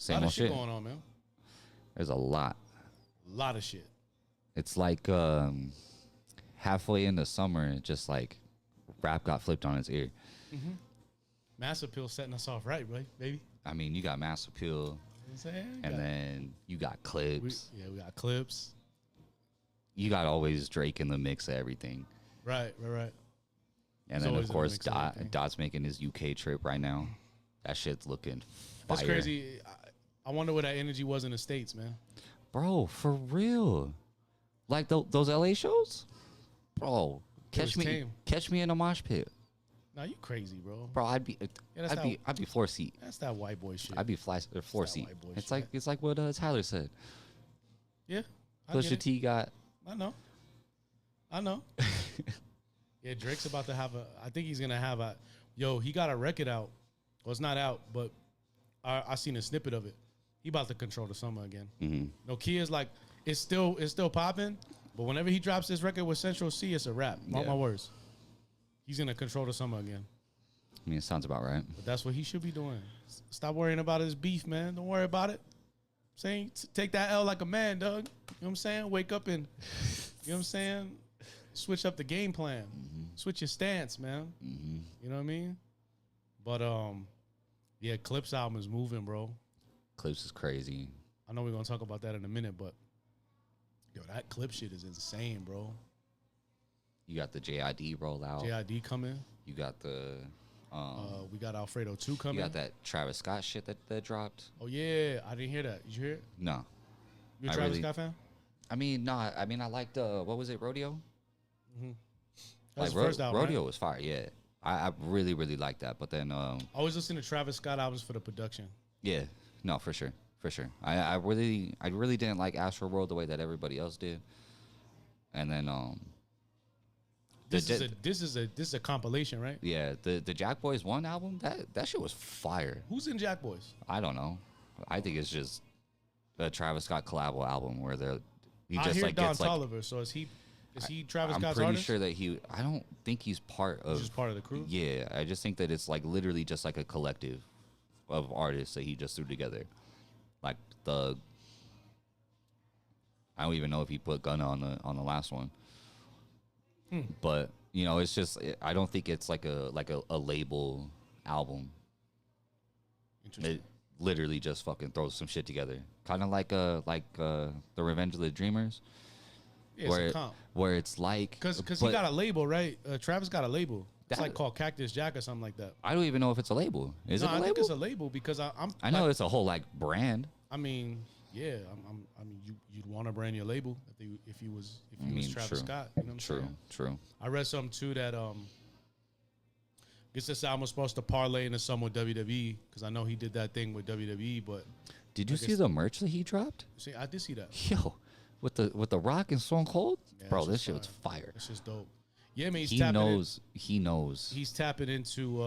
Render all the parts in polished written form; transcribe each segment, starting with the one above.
Same lot old of shit shit. going on, man. There's a lot. A lot of shit. It's like halfway into summer, just like rap got flipped on its ear. Mm-hmm. Mass Appeal setting us off right, baby. I mean, you got Mass Appeal, You know what I'm saying? and then you got Clips. We got Clips. You got always Drake in the mix of everything. Right. And He's then, always of in the course, mix of everything. Dot's making his UK trip right now. That shit's looking fire. That's crazy. I wonder what that energy was in the States, man. Bro, for real. Like those LA shows? Bro, catch me in a mosh pit. Nah, you crazy, bro. Bro, I'd be floor seat. That's that white boy shit. I'd be floor seat. white boy It's like what Tyler said. Yeah. I Pusha get it. T got. I know. Yeah, Drake's about to have I think he's gonna have he got a record out. Well, it's not out, but I seen a snippet of it. He about to control the summer again. Mm-hmm. Nokia's like, it's still popping, but whenever he drops this record with Central C, it's a wrap. Mark my words. He's gonna control the summer again. I mean, it sounds about right. But that's what he should be doing. Stop worrying about his beef, man. Don't worry about it. Saying take that L like a man, Doug. You know what I'm saying? Wake up and you know what I'm saying? Switch up the game plan. Mm-hmm. Switch your stance, man. Mm-hmm. You know what I mean? But yeah, Clips album is moving, bro. Clips is crazy. I know we're gonna talk about that in a minute, but yo, that Clip shit is insane, bro. You got the JID rollout. JID coming. You got the we got Alfredo 2 coming. you got that Travis Scott shit that dropped. Oh yeah, I didn't hear that. Did you hear it? No. You a Travis Scott fan? I mean, no. I mean, I liked what was it, Rodeo? Mm-hmm. That Like was the first album. Rodeo Right? was fire. Yeah, I really liked that. But then I always listen to Travis Scott albums for the production. yeah, no, for sure. I really didn't like Astro World the way that everybody else did. And then This is a compilation, right? yeah, the Jack Boys 1 album, that shit was fire. Who's in Jack Boys? I don't know. I think it's just a Travis Scott collabo album where he I just hear like Don gets like. Tolliver. So is he Travis I'm Scott's pretty artist? sure that I don't think he's part of. He's just part of the crew. Yeah, I just think that it's like literally just like a collective of artists that he just threw together. Like Thug. I don't even know if he put Gunna on the last one. But you know, it's just I don't think it's like a label album. Interesting. It literally just fucking throws some shit together, kind of like the Revenge of the Dreamers, Yeah, it's a comp. where it's like Because he got a label, right? Travis got a label. It's That- like called Cactus Jack or something like that. I don't even know if it's a label. Is it a I label? think it's a label because I know it's a whole like brand. I mean, yeah. I mean, you'd want to brand your label if he was Travis true. Scott. You know what I'm saying? True. I read something too that guess this album was supposed to parlay into some with WWE because I know he did that thing with WWE. But Did you see the merch that he dropped? see, I did see that. Yo, with the Rock and Stone Cold, Yeah, bro, that's this just shit was fire. That's just dope. Yeah, I mean, He knows. He's tapping into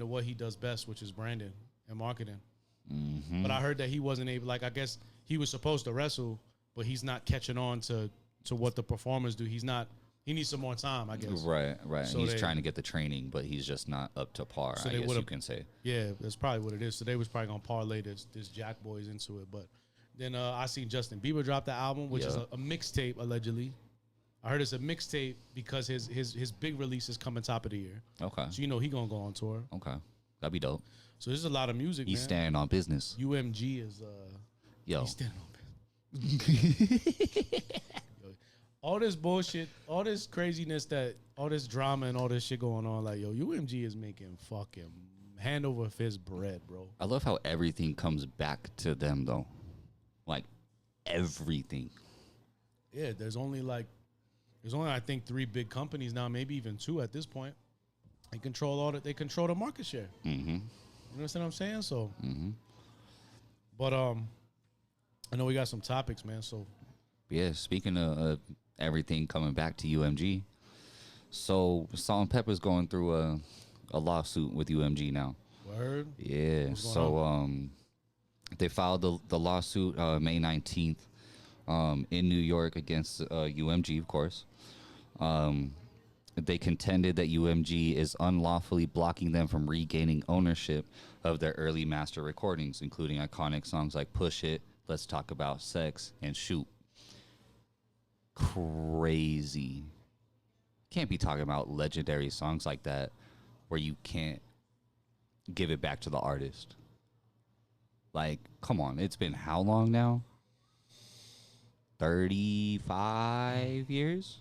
what he does best, which is branding and marketing. Mm-hmm. But I heard that he wasn't able. Like, I guess he was supposed to wrestle, but he's not catching on to what the performers do. He's not. He needs some more time, I guess. Right. So He's trying to get the training, but he's just not up to par. So I they guess would've- you can say. Yeah, that's probably what it is. So they was probably gonna parlay this Jack Boys into it. But then I seen Justin Bieber drop the album, which is Yeah. a mixtape allegedly. I heard it's a mixtape because his big release is coming top of the year. Okay. So you know he gonna go on tour. Okay. That'd be dope. So there's a lot of music. He's man. standing on business. UMG is Yo. he's standing on business. Yo, all this bullshit, all this craziness, all this drama and all this shit going on, like yo, UMG is making fucking hand over fist bread, bro. I love how everything comes back to them though. Like everything. Yeah, there's only I think 3 big companies now, maybe even 2 at this point. They control they control the market share. Mm-hmm. You understand what I'm saying? So, Mm-hmm. but I know we got some topics, man. So Yeah, speaking of everything coming back to UMG, so Salt-N-Pepa's going through a lawsuit with UMG now. word. Yeah, What's going so they filed the lawsuit May 19th in New York against UMG, of course. They contended that UMG is unlawfully blocking them from regaining ownership of their early master recordings, including iconic songs like Push It, Let's Talk About Sex, and Shoot. Crazy. Can't be talking about legendary songs like that where you can't give it back to the artist. Like, come on. It's been how long now? 35 years?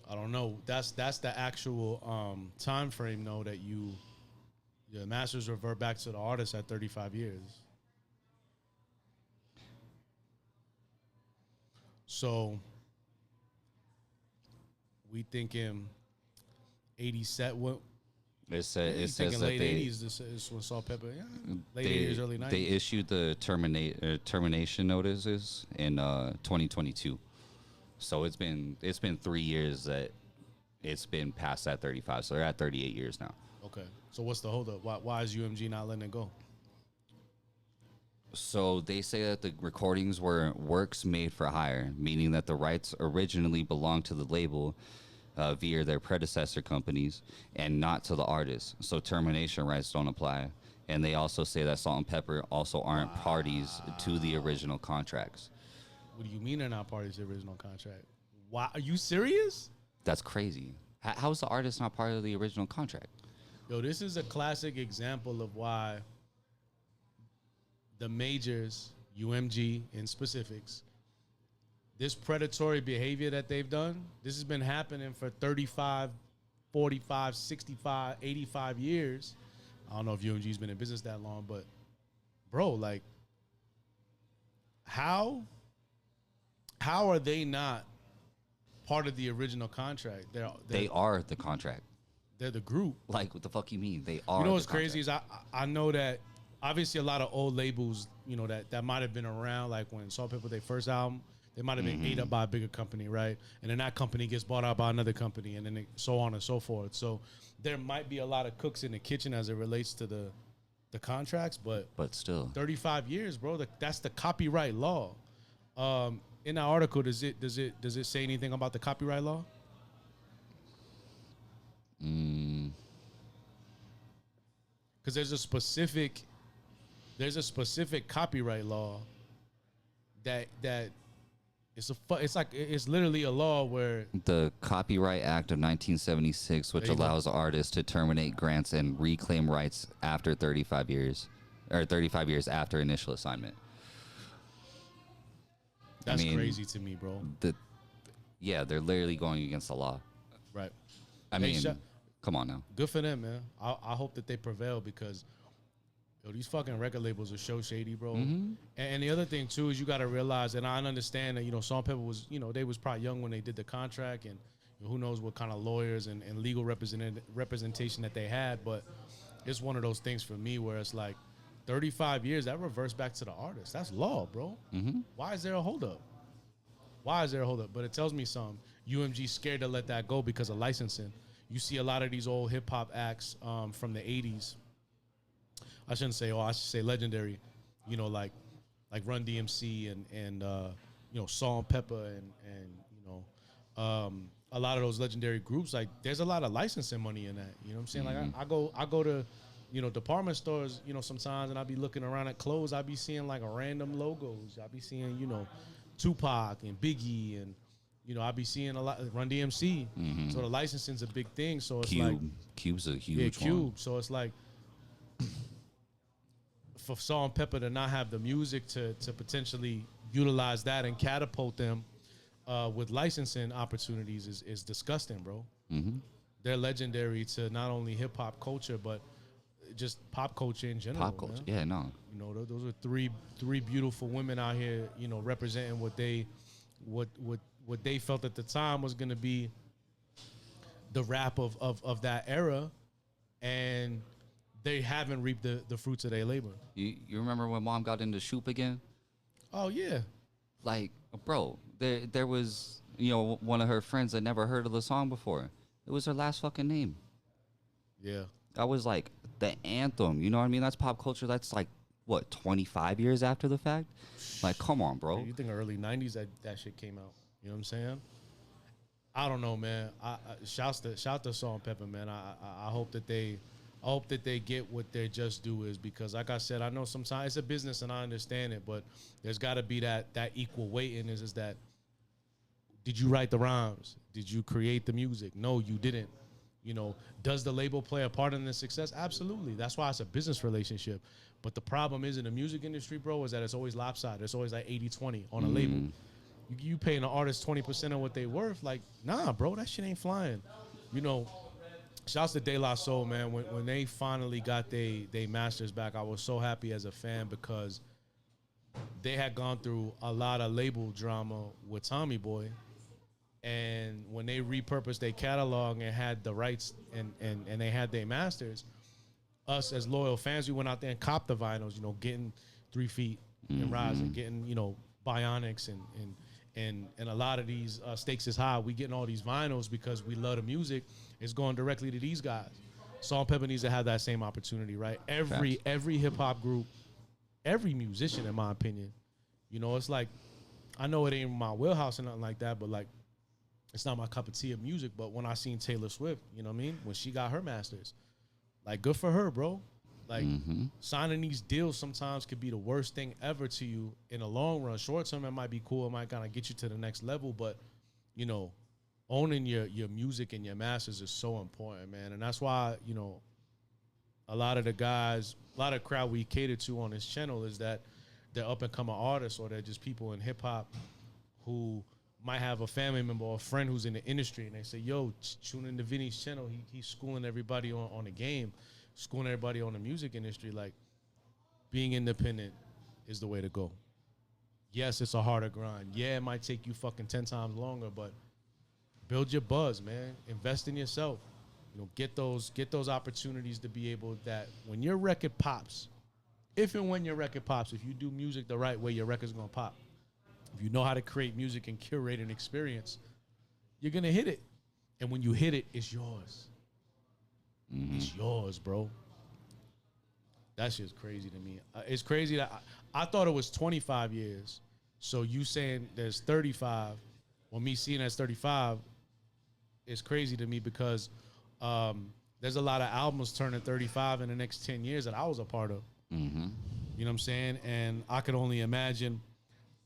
I don't know. That's the actual time frame though that the masters revert back to the artist at 35 years. So we thinking 80 set what It says that late they 80s. This is when Salt-N-Pepa. Yeah, late 80s, early 90s. They issued the termination notices in 2022. So it's been 3 years that it's been past that 35. So they're at 38 years now. Okay. So what's the holdup? Why is UMG not letting it go? So they say that the recordings were works made for hire, meaning that the rights originally belonged to the label via their predecessor companies and not to the artist. So termination rights don't apply. And they also say that Salt-N-Pepa also aren't parties to the original contracts. What do you mean they're not parties to the original contract? Why? Are you serious? That's crazy. How is the artist not part of the original contract? Yo, this is a classic example of why the majors, UMG in specifics, this predatory behavior that they've done, this has been happening for 35, 45, 65, 85 years. I don't know if UMG's been in business that long, but bro, like, how are they not part of the original contract? They are the contract. They're the group. Like, what the fuck you mean? They are. You know what's crazy is I know that obviously a lot of old labels, you know, that might have been around, like when Salt-N-Pepa, their first album, they might have been ate up by a bigger company, right? And then that company gets bought out by another company, and then so on and so forth. So there might be a lot of cooks in the kitchen as it relates to the contracts, but still 35 years, bro. That's the copyright law. In that article, does it say anything about the copyright law? Because there's a specific copyright law that it's literally a law where the Copyright Act of 1976, which allows artists to terminate grants and reclaim rights after 35 years, or 35 years after initial assignment. That's crazy to me, bro. They're literally going against the law. Right. I mean, come on now. Good for them, man. I hope that they prevail because these fucking record labels are so shady, bro. And the other thing too is you got to realize, and I understand that, you know, Salt-N-Pepa was, you know, they was probably young when they did the contract, and who knows what kind of lawyers and legal representation that they had, but it's one of those things for me where it's like 35 years, that reverts back to the artist. That's law, bro. Why is there a holdup? But it tells me something. UMG scared to let that go because of licensing. You see a lot of these old hip hop acts from the 80s. I should say legendary, you know, like Run DMC and you know, Salt-N-Pepa and you know, a lot of those legendary groups. Like, there's a lot of licensing money in that. You know what I'm saying? Like, I go to, you know, department stores, you know, sometimes, and I be looking around at clothes. I be seeing like random logos. I be seeing, you know, Tupac and Biggie, and you know, I be seeing a lot Run DMC. So the licensing's a big thing. So it's Cube's a huge one. So it's like, for Salt-N-Pepa to not have the music to potentially utilize that and catapult them with licensing opportunities is disgusting, bro. They're legendary to not only hip hop culture, but just pop culture in general. Pop culture, yeah, no. You know, those are three beautiful women out here, you know, representing what they felt at the time was going to be the rap of that era, and they haven't reaped the fruits of their labor. You remember when Mom got into Shoop again? Oh yeah. Like, bro, there was, you know, one of her friends that never heard of the song before. It was her last fucking name. Yeah. I was like, the anthem, you know what I mean? That's pop culture. That's like, what, 25 years after the fact? Like, come on, bro. You think early 90s that shit came out. You know what I'm saying? I don't know, man. Shout to Salt-N-Pepa, man. I hope that they get what their just due is, because, like I said, I know sometimes it's a business and I understand it, but there's got to be that equal weight in this. Is that, did you write the rhymes? Did you create the music? No, you didn't. You know, does the label play a part in the success? Absolutely. That's why it's a business relationship. But the problem is in the music industry, bro, is that it's always lopsided. It's always like 80-20 on a label. You paying an artist 20% of what they worth. Like, nah, bro, that shit ain't flying. You know, shouts to De La Soul, man. When they finally got they masters back, I was so happy as a fan, because they had gone through a lot of label drama with Tommy Boy. And when they repurposed their catalog and had the rights and they had their masters, us as loyal fans, we went out there and copped the vinyls, you know, getting 3 Feet and Rising, getting, you know, Bionics and a lot of these Stakes is High. We getting all these vinyls because we love the music. It's going directly to these guys. Salt-N-Pepa needs to have that same opportunity, right? Every hip hop group, every musician, in my opinion, you know, it's like, I know it ain't my wheelhouse or nothing like that, but like, it's not my cup of tea of music. But when I seen Taylor Swift, you know what I mean? When she got her masters, like, good for her, bro. Like, signing these deals sometimes could be the worst thing ever to you in the long run. Short term, it might be cool. It might kind of get you to the next level. But, you know, owning your music and your masters is so important, man. And that's why, you know, a lot of the guys, a lot of crowd we cater to on this channel is that they're up-and-coming artists, or they're just people in hip-hop who might have a family member or a friend who's in the industry, and they say, yo, tune into Vinny's channel. He's schooling everybody on the game, schooling everybody on the music industry. Like, being independent is the way to go. Yes, it's a harder grind. Yeah, it might take you fucking 10 times longer, but build your buzz, man. Invest in yourself. You know, get those opportunities to be able, that when your record pops, if and when your record pops, if you do music the right way, your record's gonna pop. If you know how to create music and curate an experience, you're going to hit it. And when you hit it, it's yours. It's yours, bro. That shit's crazy to me. It's crazy that I thought it was 25 years. So you saying there's 35, or me seeing that's 35, is crazy to me, because there's a lot of albums turning 35 in the next 10 years that I was a part of. You know what I'm saying? And I could only imagine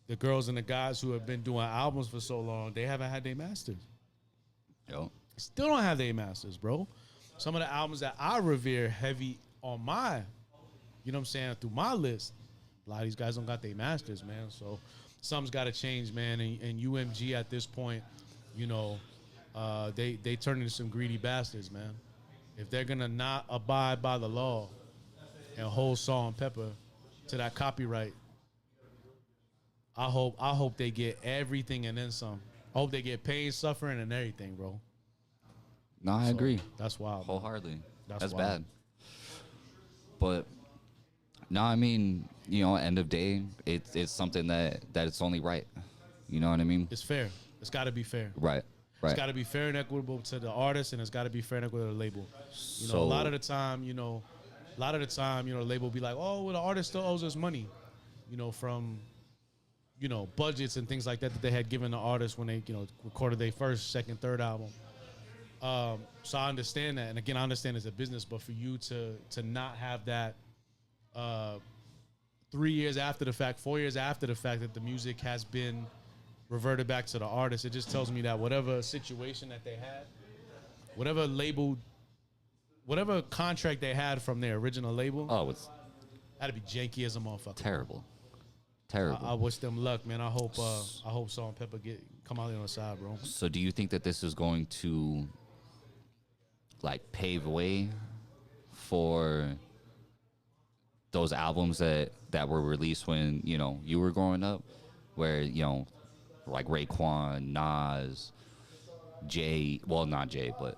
the girls and the guys who have been doing albums for so long, they haven't had their masters. Yo. Still don't have their masters, bro. Some of the albums that I revere heavy on my, you know what I'm saying, through my list, a lot of these guys don't got their masters, man. So something's got to change, man. And UMG at this point, you know, they turn into some greedy bastards, man. If they're going to not abide by the law and hold Salt-N-Pepa to that copyright, I hope they get everything and then some. I hope they get pain, suffering, and everything, bro. No, I agree. That's wild. Wholeheartedly. That's wild. bad. But no, I mean, you know, end of day, it's something that it's only right. You know what I mean? It's fair. It's got to be fair. Right. It's got to be fair and equitable to the artist, and it's got to be fair and equitable to the label. You know, a lot of the time, the label will be like, oh, well, the artist still owes us money, you know, from, you know, budgets and things like that they had given the artists when they, you know, recorded their first, second, third album. So I understand that. And again, I understand it's a business, but for you to not have that 3 years after the fact, 4 years after the fact, that the music has been reverted back to the artist, it just tells me that whatever situation that they had, whatever label, whatever contract they had from their original label, it's had to be janky as a motherfucker. Terrible. I wish them luck, man. I hope Salt-N-Pepa come out on the side, bro. So do you think that this is going to, like, pave way for those albums that were released when, you know, you were growing up, where, you know, like Raekwon, Nas, Jay, well, not Jay, but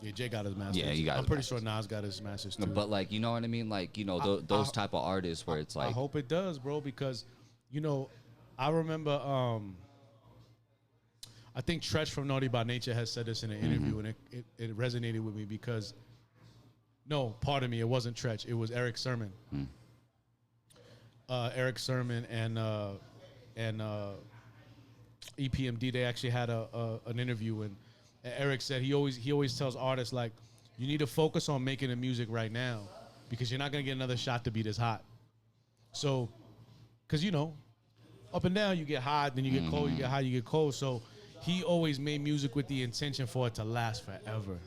yeah, Jay got his masters. Yeah, he got I'm his pretty masters. sure Nas got his masters too. But, like, you know what I mean? Like, you know, those type of artists where it's like, I hope it does, bro, because, you know, I remember, I think Tretch from Naughty by Nature has said this in an interview, and it resonated with me because, no, pardon me, it wasn't Tretch, it was Eric Sermon. Eric Sermon and EPMD, they actually had an interview, and Eric said he always tells artists, like, you need to focus on making the music right now because you're not gonna get another shot to be this hot. So, because up and down, you get hot, then you get cold, you get hot, you get cold. So he always made music with the intention for it to last forever.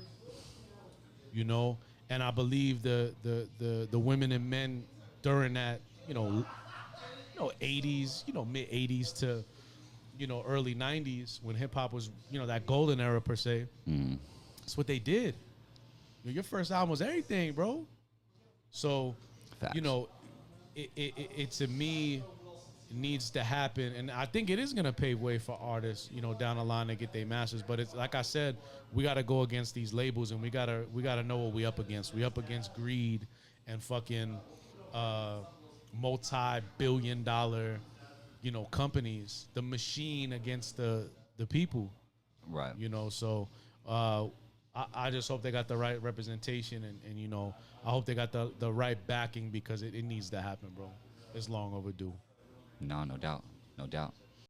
And I believe the women and men during that, 80s, mid 80s to, early 90s when hip hop was, that golden era per se. That's what they did. Your first album was everything, bro. So, Facts. It to me needs to happen, and I think it is gonna pave way for artists, down the line to get their masters. But it's like I said, we gotta go against these labels, and we gotta know what we up against. We up against greed and fucking multi-billion-dollar, companies. The machine against the people. Right. So I just hope they got the right representation, and I hope they got the right backing because it needs to happen, bro. It's long overdue. No doubt. No doubt.